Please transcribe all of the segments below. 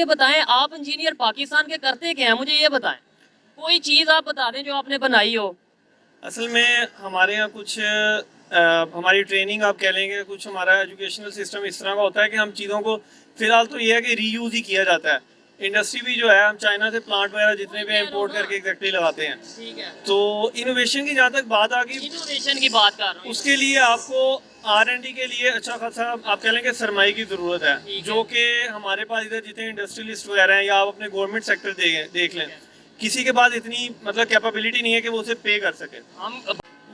ये बताएं, आप इंजीनियर पाकिस्तान के करते क्या हैं, मुझे ये बताएं। कोई चीज़ आप बता दें जो आपने बनाई हो। असल में हमारे यहाँ कुछ हमारी ट्रेनिंग आप कह लेंगे, कुछ हमारा एजुकेशनल सिस्टम इस तरह का होता है कि हम चीज़ों को फ़िलहाल तो ये है कि रीयूज़ ही किया जाता है। इंडस्ट्री भी जो है हम चाइना से प्लांट वगैरह जितने भी इंपोर्ट करके एग्जैक्टली लगाते हैं। ठीक है, तो इनोवेशन की जहाँ तक बात आ गई, इनोवेशन की बात कर रहा हूँ। उसके लिए आपको R&D के लिए अच्छा खासा आप कह लेंगे सरमाई की ज़रूरत है, जो कि हमारे पास इधर जितने इंडस्ट्रियलिस्ट वगैरह हैं या आप अपने गवर्नमेंट सेक्टर देख लें, किसी के पास इतनी मतलब कैपेबिलिटी नहीं है कि वो उसे पे कर सके। हम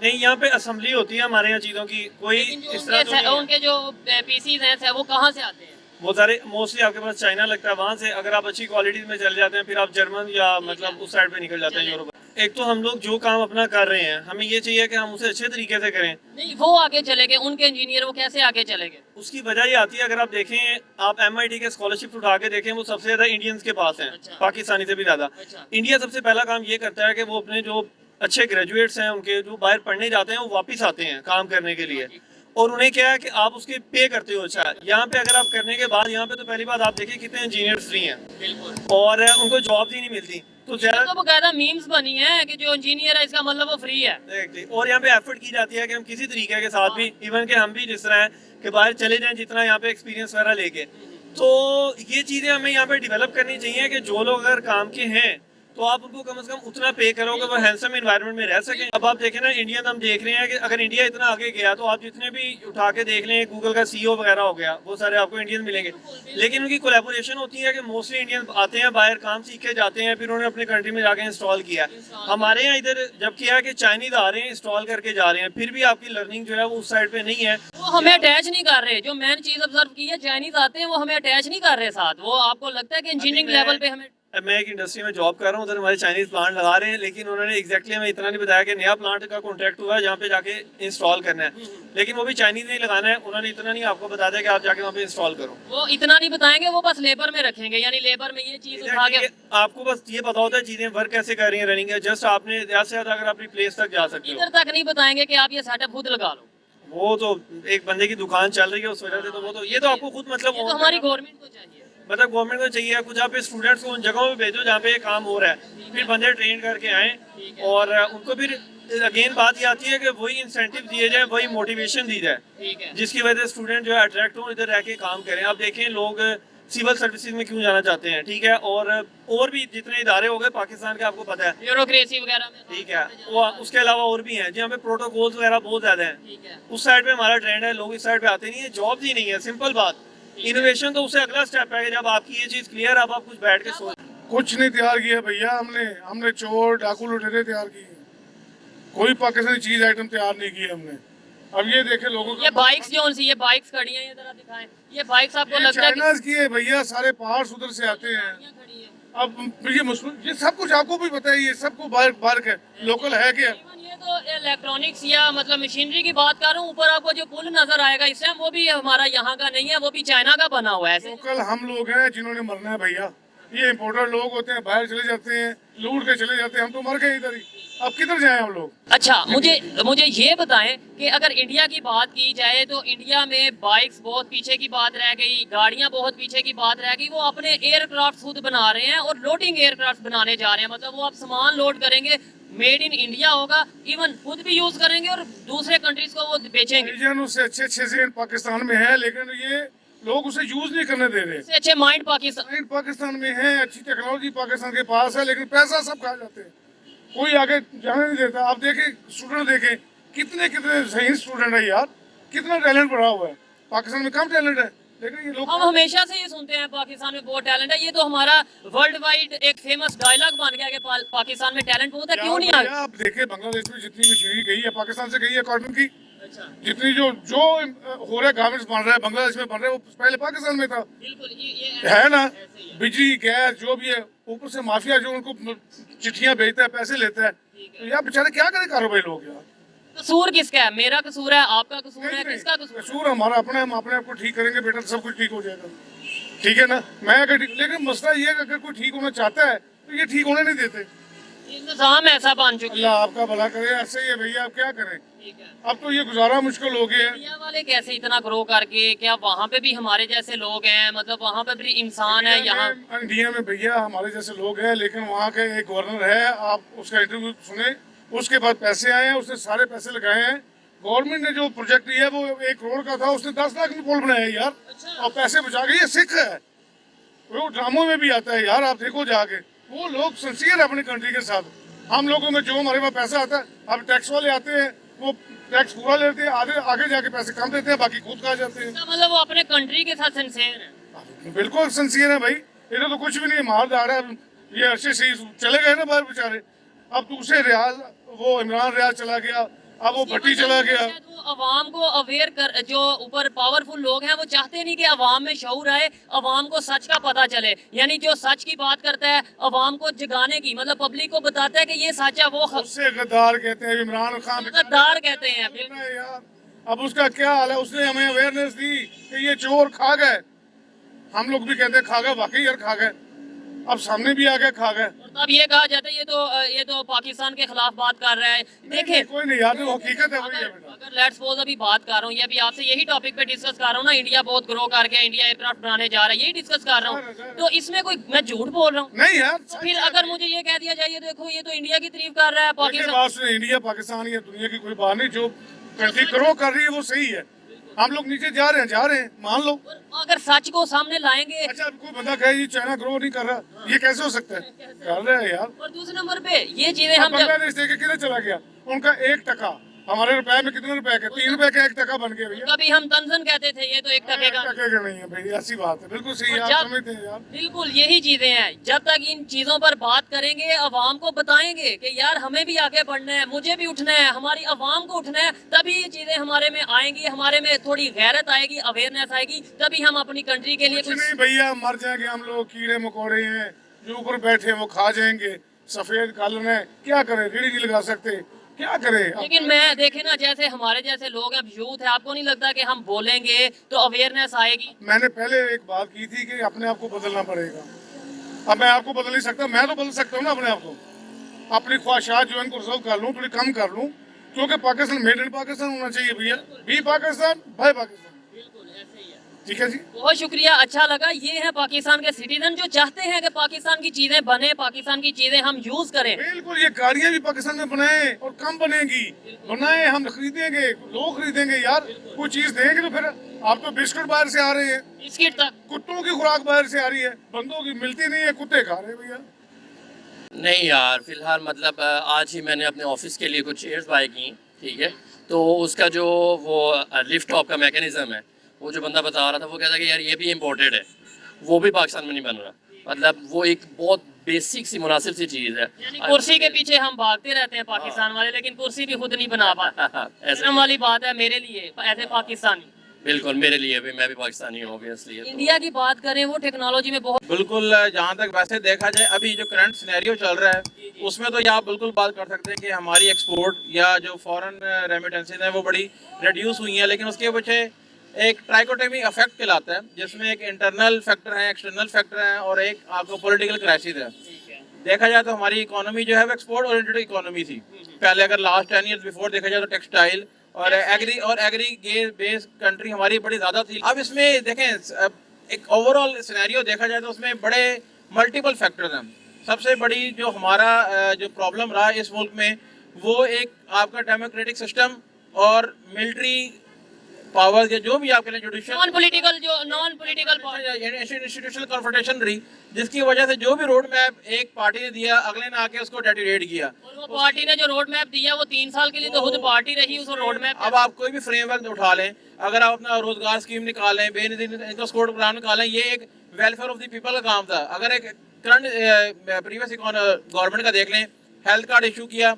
नहीं, यहाँ पे असेंबली होती है हमारे यहाँ चीज़ों की, कोई इस तरह तो नहीं है। उनके जो पीसीज हैं वो कहाँ से आते हैं? बहुत सारे मोस्टली आपके पास चाइना लगता है, वहाँ से अगर आप अच्छी क्वालिटी में चले जाते हैं फिर आप जर्मन या मतलब उस साइड पे निकल जाते हैं यूरोप। एक तो हम लोग जो काम अपना कर रहे हैं हमें ये चाहिए कि हम उसे अच्छे तरीके से करें। नहीं, वो आगे चले गए, उनके इंजीनियर वो कैसे आगे चले गए? उसकी वजह ये आती है, अगर आप देखें, आप MIT के स्कॉलरशिप उठा के देखें, वो सबसे ज़्यादा इंडियंस के पास हैं। अच्छा। पाकिस्तानी से भी ज़्यादा। अच्छा। इंडिया सबसे पहला काम ये करता है कि वो अपने जो अच्छे ग्रेजुएट्स हैं उनके जो बाहर पढ़ने जाते हैं वो वापस आते हैं काम करने के लिए, और उन्हें क्या है कि आप उसके पे करते हो। अच्छा, यहाँ पे अगर आप करने के बाद यहाँ पे तो पहली बात आप देखिए कितने इंजीनियर्स फ्री हैं। बिल्कुल। और उनको जॉब ही नहीं मिलती, तो ये तो बकायदा मीम्स बनी है कि जो इंजीनियर है इसका मतलब वो फ्री है। और यहाँ पे एफर्ट की जाती है कि हम किसी तरीके के साथ भी, इवन कि हम भी जिस तरह है कि बाहर चले जाएं जितना यहाँ पे एक्सपीरियंस वगैरह लेके, तो ये चीज़ें हमें यहाँ पे डेवलप करनी चाहिए कि जो लोग अगर काम के हैं तो आप उनको कम से कम उतना पे करो कि वो हैंडसम इन्वायरमेंट में रह सकें। अब आप देखें ना, इंडिया हम देख रहे हैं कि अगर इंडिया इतना आगे गया तो आप जितने भी उठा के देख लें, गूगल का CEO वगैरह हो गया, वो सारे आपको इंडियन मिलेंगे, लेकिन उनकी कोलैबोरेशन होती है कि मोस्टली इंडियन आते हैं बाहर काम सीख के जाते हैं, फिर उन्होंने अपने कंट्री में जाके इंस्टॉल किया। हमारे यहाँ इधर जब किया है कि चाइनीज आ रहे हैं इंस्टॉल करके जा रहे हैं, फिर भी आपकी लर्निंग जो है वो उस साइड पे नहीं है। वो हमें अटैच नहीं कर रहे। जो मैंने चीज ऑब्जर्व की है, चाइनीज आते हैं वो हमें अटैच नहीं कर रहे साथ। वो आपको लगता है कि इंजीनियरिंग लेवल पे हमें। मैं एक इंडस्ट्री में जॉब कर रहा हूँ, उधर हमारे चाइनीज प्लांट लगा रहे हैं, लेकिन उन्होंने एग्जैक्टली हमें इतना नहीं बताया कि नया प्लांट का कॉन्ट्रैक्ट हुआ है जहाँ पे जाके इंस्टॉल करना है, लेकिन वो भी चाइनीज नहीं लगाना है। उन्होंने इतना नहीं आपको बता दिया कि आप जाके वहाँ पे इंस्टॉल करो। वो इतना नहीं बताएंगे, वो बस लेबर में रखेंगे, यानी लेबर में ये चीज उठा के। आपको बस ये पता होता है चीजें वर्क कैसे कर रही है, रनिंग है, जस्ट आपने ज्यादा से ज्यादा अगर अपनी प्लेस तक जा सकते हो। इधर तक नहीं बताएंगे कि आप ये सेटअप खुद लगा लो। वो तो एक बंदे की दुकान चल रही है उस वजह से, तो वो तो ये तो आपको खुद मतलब ये तो हमारी गवर्नमेंट को चाहिए। मतलब गवर्नमेंट को चाहिए कुछ, आप स्टूडेंट्स को उन जगहों पे भेजो जहाँ पे काम हो रहा है, फिर बंदे ट्रेन करके आए और उनको फिर अगेन बात ये आती है कि वही इंसेंटिव दिए जाए, वही मोटिवेशन दी जाए, जिसकी वजह से स्टूडेंट जो है अट्रैक्ट हो, इधर रह के काम करें। आप देखें लोग सिविल सर्विसेज में क्यों जाना चाहते हैं, ठीक है, और भी जितने इदारे हो गए पाकिस्तान के आपको पता है, ब्यूरोक्रेसी वगैरह में, ठीक है, वो उसके अलावा और भी हैं जहाँ पे प्रोटोकॉल्स वगैरह बहुत ज्यादा हैं। उस साइड पे हमारा ट्रेंड है, लोग इस साइड पे आते नहीं है, जॉब ही नहीं है, सिंपल बात। इनोवेशन तो उससे अगला स्टेप है कि जब आपकी ये चीज क्लियर, अब आप कुछ बैठ के सोच। कुछ नहीं तैयार किया भैया, हमने चोर डाकू लुटेरे तैयार किए, कोई पाकिस्तानी चीज आइटम तैयार नहीं किए हमने। अब ये देखे लोगों को, ये बाइक्स जो सी, ये बाइक्स खड़ी हैं, ये जरा दिखाएं। ये बाइक्स आपको लगता है चाइना की है भैया, सारे पार्ट्स उधर से आते हैं। अब ये सब कुछ आपको भी पता है, ये सबको बाहर है, लोकल है क्या? ये तो इलेक्ट्रॉनिक्स या मतलब मशीनरी की बात कर रहा हूँ। ऊपर आपको जो पुल नजर आएगा इस टाइम, वो भी हमारा यहाँ का नहीं है, वो भी चाइना का बना हुआ है। लोकल हम लोग हैं जिन्होंने मरना है भैया। ये इम्पोर्टर लोग होते हैं, बाहर चले जाते हैं, लूट के चले जाते हैं, हम तो मर गए इधर ही, अब किधर जाएं हम लोग? अच्छा, मुझे ये बताएं कि अगर इंडिया की बात की जाए तो इंडिया में बाइक्स बहुत पीछे की बात रह गई, गाड़ियां बहुत पीछे की बात रह गई। वो अपने एयरक्राफ्ट खुद बना रहे हैं और लोडिंग एयरक्राफ्ट बनाने जा रहे हैं। मतलब वो आप सामान लोड करेंगे, मेड इन इंडिया होगा, इवन खुद भी यूज करेंगे और दूसरे कंट्रीज को वो बेचेंगे। उससे अच्छे से पाकिस्तान में है, लेकिन ये लोग उसे यूज नहीं करने दे रहे। अच्छे माइंड पाकिस्तान में है, अच्छी टेक्नोलॉजी पाकिस्तान के पास है, लेकिन पैसा सब खा जाते हैं, कोई आगे जाने नहीं देता। आप देखें स्टूडेंट, देखें कितने सही स्टूडेंट है यार, कितना टैलेंट बढ़ा हुआ है। पाकिस्तान में कम टैलेंट है, लेकिन ये लोग, हम हमेशा से ये सुनते हैं पाकिस्तान में बहुत टैलेंट है। ये तो हमारा वर्ल्ड वाइड एक फेमस डायलॉग बन गया कि पाकिस्तान में टैलेंट बहुत है, क्यों नहीं आ गया? आप देखें बांग्लादेश में जितनी मशीनरी गई है पाकिस्तान से गई है कॉटन की। जितनी जो हो रहा है, गारमेंट्स बन रहा है बांग्लादेश में बन रहा है, वो पहले पाकिस्तान में था। बिल्कुल, ये है ना, बिजली गैस जो भी है, ऊपर से माफिया जो उनको चिट्ठियां भेजता है, पैसे लेता है, तो यार बेचारे क्या करें कारोबारी लोग यार। कसूर किसका है? मेरा कसूर है, आपका कसूर है, किसका कसूर? कसूर हमारा अपना है, हम अपने आप को ठीक करेंगे बेटा, सब कुछ ठीक हो जाएगा, ठीक है ना। मैं अगर लेकिन मसला ये है कि अगर कोई ठीक होना चाहता है तो ये ठीक होने नहीं देते। इंतजाम ऐसा बन चुकी है। अल्लाह आपका भला करे, ऐसे ही है भैया, अब क्या करें। ठीक है। अब तो ये गुजारा मुश्किल हो गया है। इंडिया वाले कैसे इतना ग्रो करके, क्या वहाँ पे भी हमारे जैसे लोग हैं, मतलब वहाँ पे भी इंसान है यहाँ? इंडिया में भैया हमारे जैसे लोग हैं, लेकिन वहाँ के एक गवर्नर है, आप उसका इंटरव्यू सुने, उसके बाद पैसे आए हैं, उसने सारे पैसे लगाए हैं। गवर्नमेंट ने जो प्रोजेक्ट लिया वो 1 करोड़ का था, उसने 10 लाख में पुल बनाया है यार। अच्छा। और पैसे बचा के, ये सिख है, वो ड्रामों में भी आता है यार, आप देखो जाके। वो लोग सिंसियर है अपनी कंट्री के साथ। हम लोगों में जो हमारे पास पैसा आता है, अब टैक्स वाले आते हैं, वो टैक्स पूरा लेते हैं, आगे जाके पैसे कम देते हैं, बाकी खुद खा जाते हैं। मतलब वो अपने कंट्री के साथ सिंसियर है। बिल्कुल सिंसियर है भाई, इधर तो कुछ भी नहीं, मार धाड़ है। ये अच्छे से चले गए ना बाहर बेचारे। अब दूसरे रियाज, वो इमरान रियाज चला गया, अब वो भट्टी चला गया। शायद वो अवाम को अवेयर कर, जो ऊपर पावरफुल लोग हैं वो चाहते नहीं कि अवाम में शऊर आए, अवाम को सच का पता चले। यानी जो सच की बात करता है अवाम को जगाने की, मतलब पब्लिक को बताता है कि ये सच है, वो उससे गद्दार कहते हैं इमरान खान, गद्दार कहते हैं। बिल्कुल यार। अब उसका क्या हाल है, उसने हमें अवेयरनेस दी कि ये चोर खा गए। हम लोग भी कहते हैं खा गए, वाकई यार खा गए, अब सामने भी आ गए खा गए। और तब ये कहा जाता है ये तो पाकिस्तान के खिलाफ बात कर रहा है। देखें कोई नहीं यार, वो हकीकत है, वही है बेटा। अगर लेट्स सपोज अभी बात कर रहा हूँ, ये अभी आपसे यही टॉपिक पे डिस्कस कर रहा हूँ ना, इंडिया बहुत ग्रो करके इंडिया एयरक्राफ्ट बनाने जा रहा है, यही डिस्कस कर रहा हूँ, तो इसमें कोई मैं झूठ बोल रहा हूँ? नहीं यार, तो फिर अगर मुझे ये कह दिया जाए, देखो ये तो इंडिया की तारीफ कर रहा है, पाकिस्तान। बात सुने, इंडिया पाकिस्तान या दुनिया की कोई बात नहीं, जो कंट्री ग्रो कर रही है वो सही है। हम लोग नीचे जा रहे हैं, मान लो। अगर सच को सामने लाएंगे। अच्छा, कोई बंदा कहे ये चाइना ग्रो नहीं कर रहा, ये कैसे हो सकता है? कर रहे हैं यार। और दूसरे नंबर पे ये चीजें हम बांग्लादेश देखे किधर चला गया, उनका 1 टका हमारे रुपए में कितने रुपए के, 3 रुपए का 1 टका बन गया भैया। कभी हम तंजन कहते थे, ये तो 1 टके का। 1 टके का नहीं है भाई, ऐसी बात है, बिल्कुल सही है, और आप समझते हैं यार। बिल्कुल यही चीजें हैं, जब तक इन चीजों पर बात करेंगे, अवाम को बताएंगे कि यार हमें भी आगे बढ़ना है, मुझे भी उठना है, हमारी अवाम को उठना है, तभी ये चीजें हमारे में आएंगी, हमारे में थोड़ी गैरत आएगी, अवेयरनेस आएगी, तभी हम अपनी कंट्री के लिए कुछ नहीं भैया, मर जाएंगे हम लोग, कीड़े मकोड़े हैं जो ऊपर बैठे हैं वो खा जाएंगे। सफेद कालन है, क्या करे, रीढ़ी नहीं लगा सकते, क्या करे। लेकिन मैं देखे ना, जैसे हमारे जैसे लोग हैं, यूथ है, आपको नहीं लगता कि हम बोलेंगे तो अवेयरनेस आएगी? मैंने पहले एक बात की थी कि अपने आप को बदलना पड़ेगा। अब मैं आपको बदल नहीं सकता, मैं तो बदल सकता हूँ ना अपने आप को, अपनी ख्वाहिशात जो है उनको रिजॉल्व कर लूँ, थोड़ी कम कर लूँ, क्योंकि पाकिस्तान मेड इन पाकिस्तान होना चाहिए भैया, बी पाकिस्तान बाय पाकिस्तान। बिल्कुल ऐसे ही है। ठीक है जी, बहुत शुक्रिया, अच्छा लगा। ये है पाकिस्तान के सिटीजन जो चाहते हैं कि पाकिस्तान की चीजें बने, पाकिस्तान की चीजें हम यूज करें। बिल्कुल, ये गाड़ियाँ भी पाकिस्तान में बनाए और कम बनेगी, बनाए, हम खरीदेंगे, लोग खरीदेंगे यार, कोई चीज देंगे तो फिर। आप तो बिस्कुट बाहर से आ रहे हैं, बिस्किट तक। कुत्तों की खुराक बाहर से आ रही है, बंदों की मिलती नहीं है, कुत्ते खा रहे हैं भैया। नहीं यार, फिलहाल मतलब आज ही मैंने अपने ऑफिस के लिए कुछ चेयर्स बाय की, ठीक है, तो उसका जो वो लिफ्ट टॉप का मैकेनिज्म है, वो जो बंदा बता रहा था वो कहता है कि यार ये भी इम्पोर्टेड है, वो भी पाकिस्तान में नहीं बन रहा। मतलब वो एक बहुत बेसिक सी मुनासिब सी चीज़ है। यानी कुर्सी के पीछे हम भागते रहते हैं पाकिस्तान वाले, लेकिन कुर्सी भी खुद नहीं बना पाते। ऐसे वाली बात है मेरे लिए ऐसे पाकिस्तानी। बिल्कुल, मेरे लिए भी, मैं भी पाकिस्तानी हूँ ऑब्वियसली। इंडिया की बात करें, वो टेक्नोलॉजी में बहुत बिल्कुल, जहाँ तक वैसे देखा जाए अभी जो करंट सिनेरियो चल रहा है उसमें तो ये आप बिल्कुल बात कर सकते हैं कि हमारी एक्सपोर्ट या जो फॉरेन रेमिटेंसेज हैं वो बड़ी रिड्यूस हुई हैं, लेकिन उसके पीछे एक ट्राइकोटमी इफेक्ट कहलाता है, जिसमें एक इंटरनल फैक्टर है, एक्सटर्नल फैक्टर है और एक आपको पॉलिटिकल क्राइसिस है। देखा जाए तो हमारी इकोनॉमी जो है वो एक्सपोर्ट ओरिएंटेड इकोनॉमी थी पहले, अगर लास्ट 10 ईयर्स बिफोर देखा जाए तो टेक्सटाइल और एग्री बेस्ड कंट्री हमारी बड़ी ज़्यादा थी। अब इसमें देखें एक ओवरऑल सिनेरियो देखा जाए तो उसमें बड़े मल्टीपल फैक्टर्स हैं। सबसे बड़ी जो हमारा जो प्रॉब्लम रहा इस मुल्क में वो एक आपका डेमोक्रेटिक सिस्टम और मिलिट्री पावर्स या जो भी आपके लिए judicial non political institutional confrontation रही, जिसकी वजह से जो भी रोड मैप एक पार्टी ने दिया अगले ने आके उसको डेटोरेट किया। और वो पार्टी ने जो रोड मैप दिया वो 3 साल के लिए तो खुद पार्टी रही उस रोड मैप। अब आप कोई भी फ्रेमवर्क उठा लें, अगर आप अपना रोजगार स्कीम निकालें, बेनजीर स्कोर प्लान निकालें, ये एक वेलफेयर ऑफ द पीपल का काम था। अगर एक करंट प्रीवियस गवर्नमेंट का देख लें, हेल्थ कार्ड इशू किया,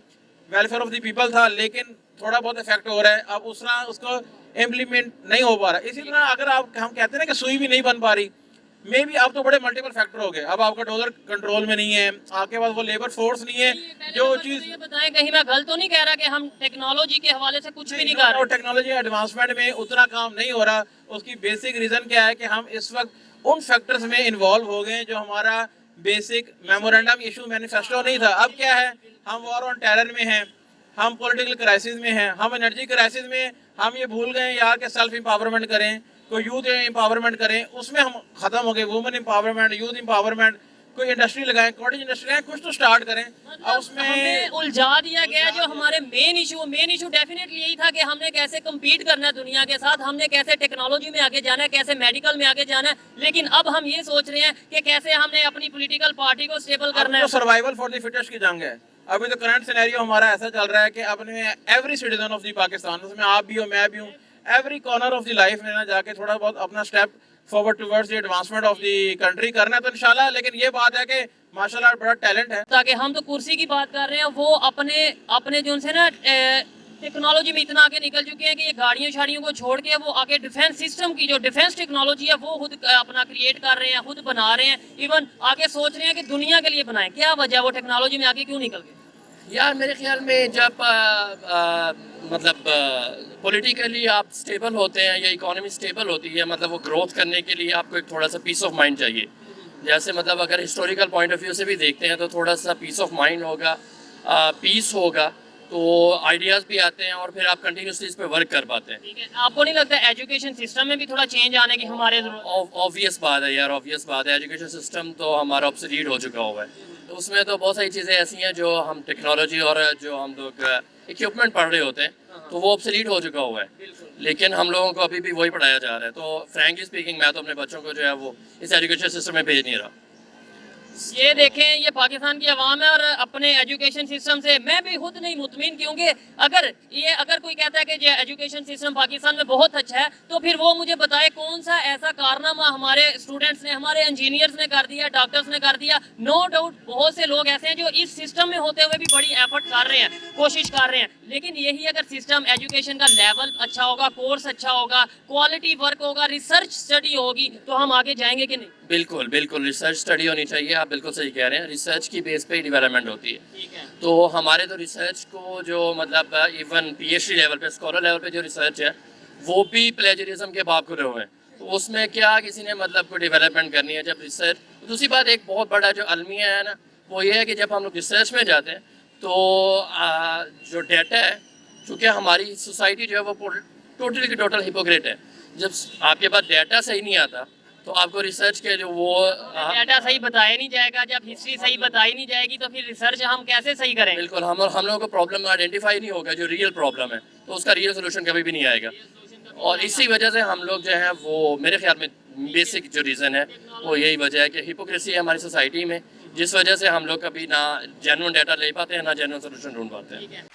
वेलफेयर ऑफ द पीपल था, लेकिन थोड़ा बहुत इफेक्ट हो रहा है, अब उसको इम्प्लीमेंट नहीं हो पा रहा। इसी तरह अगर आप हम कहते हैं ना कि सुई भी नहीं बन पा रही, मे भी आप तो बड़े मल्टीपल फैक्टर हो गए। अब आपका डॉलर कंट्रोल में नहीं है, आपके पास वो लेबर फोर्स नहीं है, जो चीज़ ये बताएं, कहीं मैं गलत तो नहीं कह रहा कि हम टेक्नोलॉजी के हवाले से कुछ भी नहीं कर रहे। और टेक्नोलॉजी एडवांसमेंट में उतना काम नहीं हो रहा। उसकी बेसिक रीज़न क्या है कि हम इस वक्त उन फैक्टर्स में इन्वॉल्व हो गए जो हमारा बेसिक मेमोरेंडम इशू मैनिफेस्टो नहीं था। अब क्या है, हम वॉर ऑन टेरर में हैं, हम पॉलिटिकल क्राइसिस में हैं, हम एनर्जी क्राइसिस में। हम ये भूल गए यार कि सेल्फ एम्पावरमेंट करें, कोई यूथ एम्पावरमेंट करें, उसमें हम ख़त्म हो गए। वुमेन एम्पावरमेंट, यूथ एम्पावरमेंट, कोई इंडस्ट्री लगाएं, कॉटेज इंडस्ट्री लगाएं, कुछ तो स्टार्ट करें। और उसमें हमें उलझा दिया गया जो हमारे मेन इशू डेफिनेटली यही था कि हमने कैसे कम्पीट करना है दुनिया के साथ, हमने कैसे टेक्नोलॉजी में आगे जाना है, कैसे मेडिकल में आगे जाना है। लेकिन अब हम ये सोच रहे हैं कि कैसे हमने अपनी पॉलिटिकल पार्टी को स्टेबल करना है। सर्वाइवल फॉर द फिटेस्ट की जंग है। अभी तो करंट सिनेरियो हमारा ऐसा चल रहा है कि अपने every citizen of the Pakistan, उसमें आप भी हो, मैं भी हूँ, every corner of the life में ना जाके थोड़ा बहुत अपना step forward towards the advancement of the country करना है। तो इंशाल्लाह, लेकिन ये बात है कि माशाल्लाह बड़ा टैलेंट है। ताकि हम तो कुर्सी की बात कर रहे हैं, वो अपने जो उनसे ना टेक्नोलॉजी में इतना आगे निकल चुके हैं कि ये गाड़ियों शाड़ियों को छोड़ के वो आगे डिफेंस सिस्टम की जो डिफेंस टेक्नोलॉजी है वो खुद अपना क्रिएट कर रहे हैं, खुद बना रहे हैं। इवन आगे सोच रहे हैं कि दुनिया के लिए बनाएं। क्या वजह, वो टेक्नोलॉजी में आगे क्यों निकल गए? यार मेरे ख्याल में जब मतलब पॉलिटिकली आप स्टेबल होते हैं या इकोनॉमी स्टेबल होती है, मतलब वो ग्रोथ करने के लिए आपको एक थोड़ा सा पीस ऑफ माइंड चाहिए। जैसे मतलब अगर हिस्टोरिकल पॉइंट ऑफ व्यू से भी देखते हैं तो थोड़ा सा पीस ऑफ माइंड होगा, पीस होगा तो आइडियाज़ भी आते हैं और फिर आप कंटिन्यूसली इस पर वर्क कर पाते हैं। ठीक है, आपको नहीं लगता एजुकेशन सिस्टम में भी थोड़ा चेंज आने की हमारे ऑब्वियस बात है यार, ऑब्वियस बात है। एजुकेशन सिस्टम तो हमारा ऑब्सोलीट हो चुका हुआ है। तो उसमें तो बहुत सारी चीज़ें ऐसी हैं जो हम टेक्नोलॉजी और जो हम लोग इक्विपमेंट पढ़ रहे होते हैं तो वो ऑब्सोलीट हो चुका हुआ है, लेकिन हम लोगों को अभी भी वही पढ़ाया जा रहा है। तो फ्रैंकली स्पीकिंग मैं तो अपने बच्चों को जो है वो इस एजुकेशन सिस्टम में भेज नहीं रहा। ये देखें, ये पाकिस्तान की आवाम है और अपने एजुकेशन सिस्टम से मैं भी खुद नहीं मुतमिन, क्योंकि अगर कोई कहता है कि जो एजुकेशन सिस्टम पाकिस्तान में बहुत अच्छा है तो फिर वो मुझे बताए कौन सा ऐसा कारनामा हमारे स्टूडेंट्स ने, हमारे इंजीनियर्स ने कर दिया, डॉक्टर्स ने कर दिया। नो डाउट बहुत से लोग ऐसे हैं जो इस सिस्टम में होते हुए भी बड़ी एफर्ट कर रहे हैं, कोशिश कर रहे हैं। लेकिन यही अगर सिस्टम एजुकेशन का लेवल अच्छा होगा, कोर्स अच्छा होगा, क्वालिटी वर्क होगा, रिसर्च स्टडी होगी तो हम आगे जाएंगे कि नहीं? बिल्कुल बिल्कुल, रिसर्च स्टडी होनी चाहिए। आप बिल्कुल सही कह रहे हैं, रिसर्च की बेस पे ही डेवलपमेंट होती है। ठीक है। तो हमारे तो रिसर्च को जो मतलब इवन पीएचडी लेवल पे, स्कॉलर लेवल पे जो रिसर्च है वो भी प्लेजरिज्म के बाप खुले हुए हैं। तो उसमें क्या किसी ने मतलब कोई डेवलपमेंट करनी है जब रिसर्च। दूसरी बात, एक बहुत बड़ा जो अलमिया है ना वो ये है कि जब हम लोग रिसर्च में जाते हैं तो जो डेटा है, चूँकि हमारी सोसाइटी जो है वो टोटली की टोटल हिपोक्रेट है। जब आपके पास डेटा सही नहीं आता तो आपको रिसर्च के जो वो डाटा सही बताया नहीं जाएगा, जब हिस्ट्री सही बताई नहीं जाएगी तो फिर रिसर्च हम कैसे सही करें? बिल्कुल, हम लोगों को प्रॉब्लम आइडेंटिफाई नहीं होगा जो रियल प्रॉब्लम है, तो उसका रियल सोल्यूशन कभी भी नहीं आएगा। और इसी वजह से हम लोग जो हैं वो, मेरे ख्याल में बेसिक जो रीज़न है वो यही वजह है कि हिपोक्रेसी है हमारी सोसाइटी में, जिस वजह से हम लोग कभी ना जेन्युइन डाटा ले पाते हैं ना जेन्युइन सोल्यूशन ढूंढ पाते हैं।